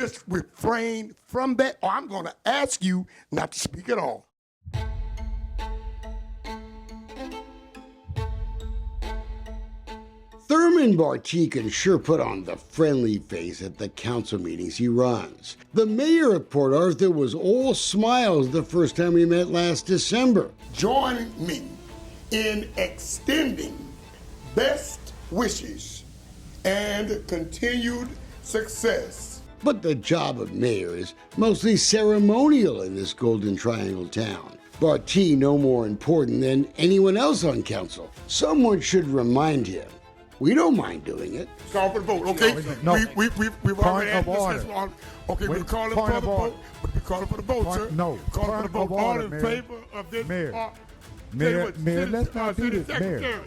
Just refrain from that, or I'm going to ask you not to speak at all. Thurman Bti can sure put on the friendly face at the council meetings he runs. The mayor of Port Arthur was all smiles the first time we met last December. Join me in extending best wishes and continued success. But the job of mayor is mostly ceremonial in this Golden Triangle town. Bti no more important than anyone else on council. Someone should remind him. We don't mind doing it. Call for the vote, okay? No. We've already had this one. Okay, we're calling for the vote. We're calling for the vote, sir. No. Calling for the vote. All in favor of this? Mayor, let's not do this.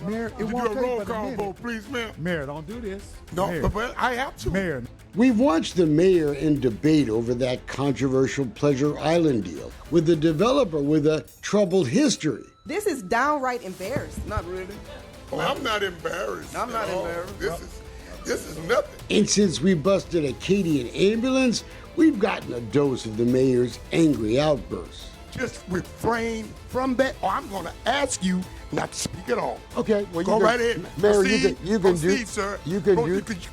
Mayor, it won't do a roll call vote, please, Mayor. Mayor, don't do this. No, but I have to. Mayor. We've watched the mayor in debate over that controversial Pleasure Island deal with the developer with a troubled history. This is downright embarrassing. Not really. Oh, I'm not embarrassed. I'm not embarrassed. This is nothing. And since we busted a Cadian Ambulance, we've gotten a dose of the mayor's angry outbursts. Just refrain from that, or I'm going to ask you not to speak at all. Okay, well, Go right ahead. Mayor, proceed, you can proceed, do, sir. You can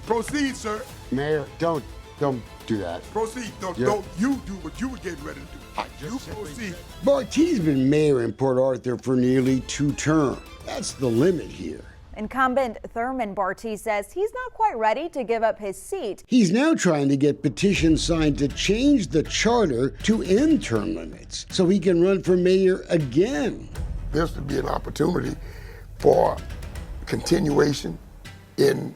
proceed, sir. Mayor, don't do that. Proceed. Don't you do what you were getting ready to do. You proceed. Bti's been mayor in Port Arthur for nearly 2 terms. That's the limit here. Incumbent Thurman Bti says he's not quite ready to give up his seat. He's now trying to get petitions signed to change the charter to end term limits so he can run for mayor again. This would be an opportunity for continuation in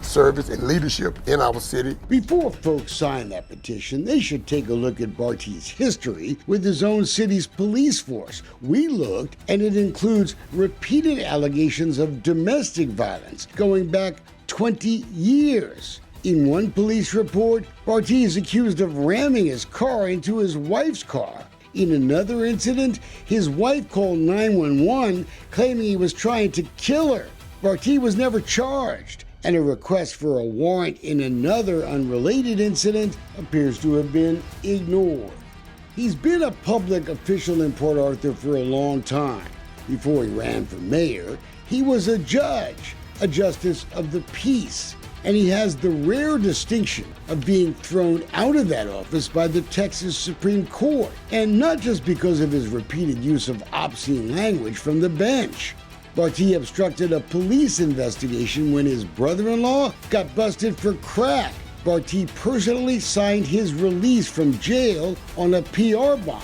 service and leadership in our city. Before folks sign that petition, they should take a look at Bti's history with his own city's police force. We looked, and it includes repeated allegations of domestic violence going back 20 years. In one police report, Bti is accused of ramming his car into his wife's car. In another incident, his wife called 911 claiming he was trying to kill her. Bti was never charged, and a request for a warrant in another unrelated incident appears to have been ignored. He's been a public official in Port Arthur for a long time. Before he ran for mayor, he was a judge, a justice of the peace, and he has the rare distinction of being thrown out of that office by the Texas Supreme Court, and not just because of his repeated use of obscene language from the bench. Bti obstructed a police investigation when his brother-in-law got busted for crack. Bti personally signed his release from jail on a PR bond.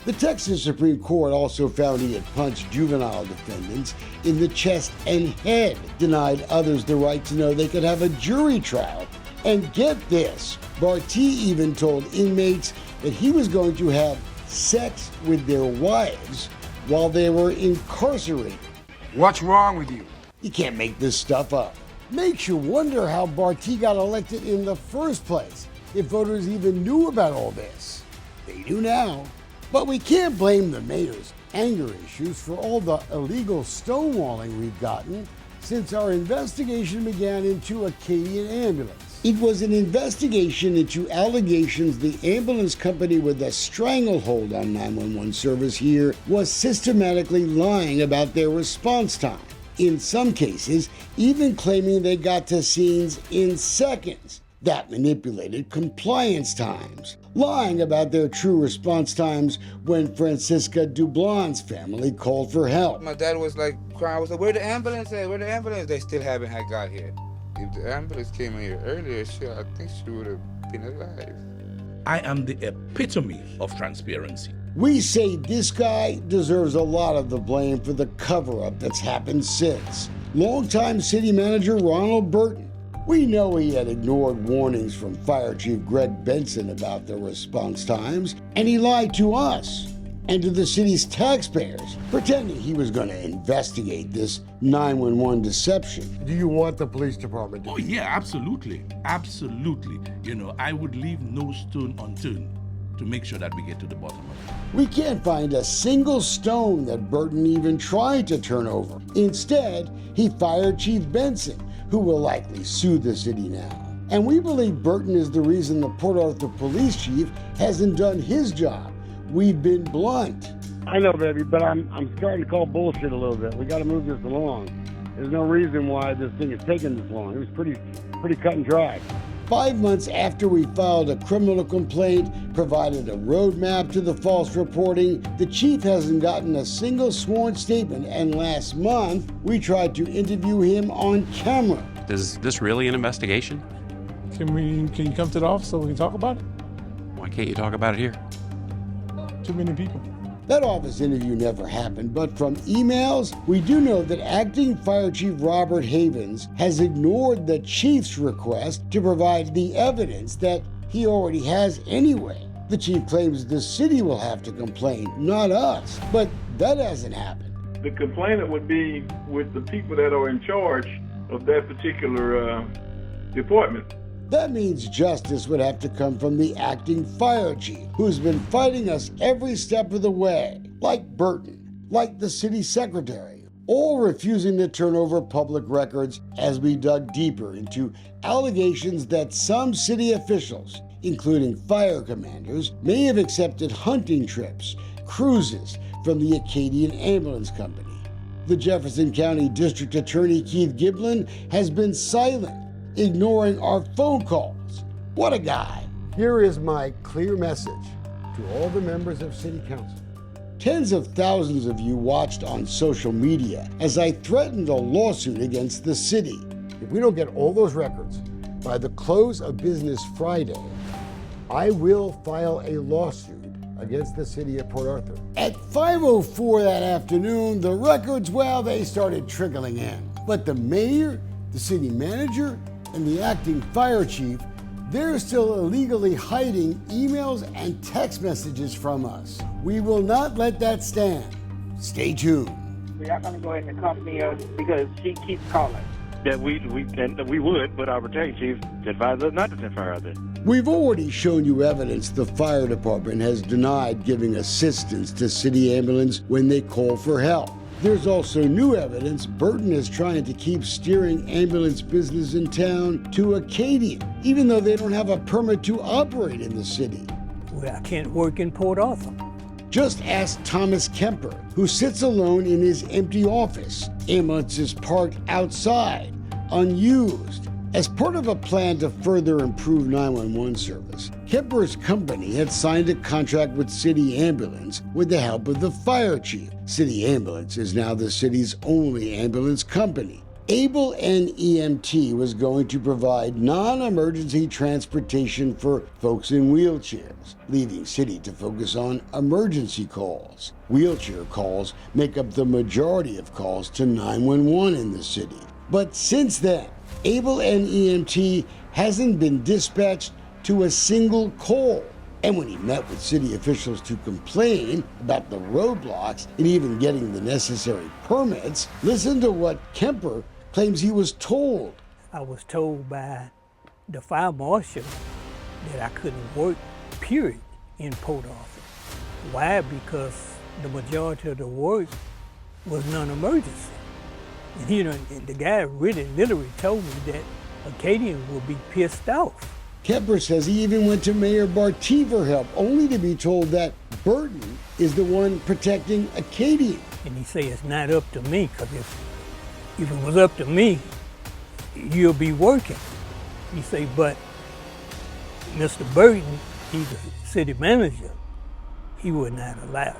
The Texas Supreme Court also found he had punched juvenile defendants in the chest and head, denied others the right to know they could have a jury trial. And get this, Bti even told inmates that he was going to have sex with their wives while they were incarcerated. What's wrong with you? You can't make this stuff up. Makes you wonder how Bti got elected in the first place, if voters even knew about all this. They do now. But we can't blame the mayor's anger issues for all the illegal stonewalling we've gotten since our investigation began into a Cadian Ambulance. It was an investigation into allegations the ambulance company with a stranglehold on 911 service here was systematically lying about their response time. In some cases, even claiming they got to scenes in seconds. That manipulated compliance times, lying about their true response times when Francisca Dublan's family called for help. My dad was like crying. I was like, "Where the ambulance at? Where the ambulance?" They still haven't had got here. If the ambulance came in here earlier, I think she would have been alive. I am the epitome of transparency. We say this guy deserves a lot of the blame for the cover-up that's happened since. Longtime city manager Ronald Burton. We know he had ignored warnings from Fire Chief Greg Benson about their response times, and he lied to us and to the city's taxpayers, pretending he was going to investigate this 911 deception. Do you want the police department to? Oh yeah, absolutely. Absolutely. I would leave no stone unturned to make sure that we get to the bottom of it. We can't find a single stone that Burton even tried to turn over. Instead, he fired Chief Benson, who will likely sue the city now. And we believe Burton is the reason the Port Arthur police chief hasn't done his job. We've been blunt. I know, baby, but I'm starting to call bullshit a little bit. We got to move this along. There's no reason why this thing is taking this long. It was pretty cut and dry. 5 months after we filed a criminal complaint, provided a roadmap to the false reporting, the chief hasn't gotten a single sworn statement, and last month we tried to interview him on camera. Is this really an investigation? Can you come to the office so we can talk about it? Why can't you talk about it here? Too many people. That office interview never happened, but from emails, we do know that Acting Fire Chief Robert Havens has ignored the chief's request to provide the evidence that he already has anyway. The chief claims the city will have to complain, not us, but that hasn't happened. The complainant would be with the people that are in charge of that particular department. That means justice would have to come from the acting fire chief, who's been fighting us every step of the way, like Burton, like the city secretary, all refusing to turn over public records as we dug deeper into allegations that some city officials, including fire commanders, may have accepted hunting trips, cruises from the Cadian Ambulance Company. The Jefferson County District Attorney Keith Giblin has been silent, ignoring our phone calls. What a guy. Here is my clear message to all the members of City Council. Tens of thousands of you watched on social media as I threatened a lawsuit against the city. If we don't get all those records by the close of business Friday, I will file a lawsuit against the city of Port Arthur. At 5:04 that afternoon, the records, well, they started trickling in. But the mayor, the city manager, and the acting fire chief, they're still illegally hiding emails and text messages from us. We will not let that stand. Stay tuned. We are going to go ahead and accompany her because she keeps calling. That we would, but our protective chief advised us not to send fire out there. We've already shown you evidence the fire department has denied giving assistance to city ambulance when they call for help. There's also new evidence Burton is trying to keep steering ambulance business in town to Acadian, even though they don't have a permit to operate in the city. Well, I can't work in Port Arthur. Just ask Thomas Kemper, who sits alone in his empty office. Ambulance is parked outside, unused. As part of a plan to further improve 911 service, Kemper's company had signed a contract with City Ambulance with the help of the fire chief. City Ambulance is now the city's only ambulance company. Able NEMT was going to provide non-emergency transportation for folks in wheelchairs, leaving City to focus on emergency calls. Wheelchair calls make up the majority of calls to 911 in the city. But since then, Able NEMT hasn't been dispatched to a single call. And when he met with city officials to complain about the roadblocks and even getting the necessary permits, listen to what Kemper claims he was told. I was told by the fire marshal that I couldn't work, period, in Port Arthur. Why? Because the majority of the work was non-emergency. And you know, the guy really literally told me that Acadians would be pissed off. Kemper says he even went to Mayor Bti for help, only to be told that Burton is the one protecting Acadian. And he said it's not up to me, because if it was up to me, you'll be working. He said, but Mr. Burton, he's the city manager, he would not allow it.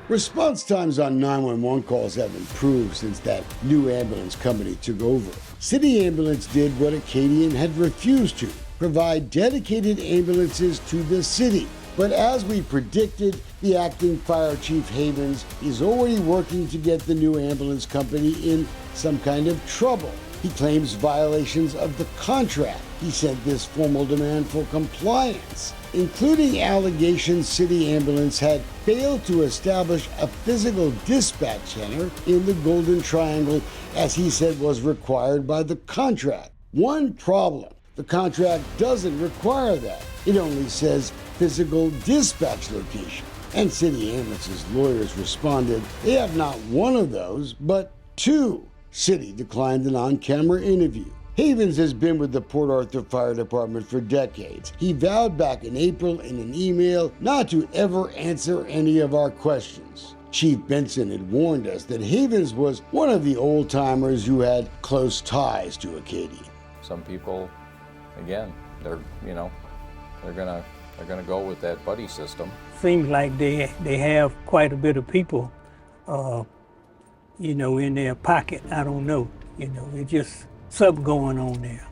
Response times on 911 calls have improved since that new ambulance company took over. City Ambulance did what Acadian had refused to, provide dedicated ambulances to the city. But as we predicted, the acting fire chief Havens is already working to get the new ambulance company in some kind of trouble. He claims violations of the contract. He sent this formal demand for compliance, including allegations City Ambulance had failed to establish a physical dispatch center in the Golden Triangle, as he said was required by the contract. One problem: the contract doesn't require that. It only says physical dispatch location. And City Ambulance's lawyers responded they have not one of those, but two. City declined an on-camera interview. Havens has been with the Port Arthur Fire Department for decades. He vowed back in April in an email not to ever answer any of our questions. Chief Benson had warned us that Havens was one of the old-timers who had close ties to Acadia. Some people, again, they're gonna go with that buddy system. Seems like they have quite a bit of people, in their pocket. I don't know. It's just something going on there.